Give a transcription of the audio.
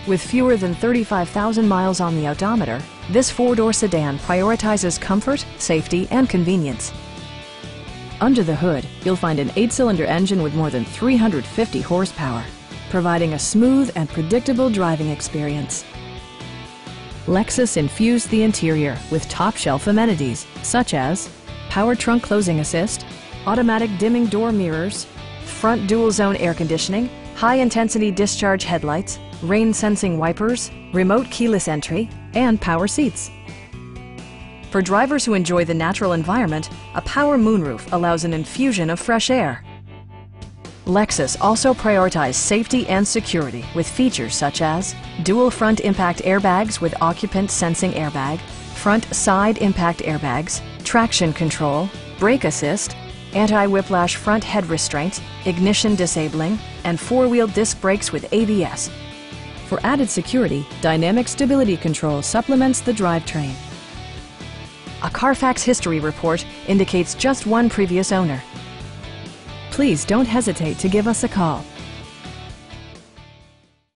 With fewer than 35,000 miles on the odometer, this four-door sedan prioritizes comfort, safety, and convenience. Under the hood, you'll find an 8-cylinder engine with more than 350 horsepower, providing a smooth and predictable driving experience. Lexus infused the interior with top-shelf amenities such as power trunk closing assist, automatic dimming door mirrors, front dual-zone air conditioning, high-intensity discharge headlights, rain-sensing wipers, remote keyless entry, and power seats. For drivers who enjoy the natural environment, a power moonroof allows an infusion of fresh air. Lexus also prioritized safety and security with features such as dual front impact airbags with occupant sensing airbag, front side impact airbags, traction control, brake assist, anti-whiplash front head restraints, ignition disabling, and four-wheel disc brakes with ABS. For added security, dynamic stability control supplements the drivetrain. A Carfax history report indicates just one previous owner. Please don't hesitate to give us a call.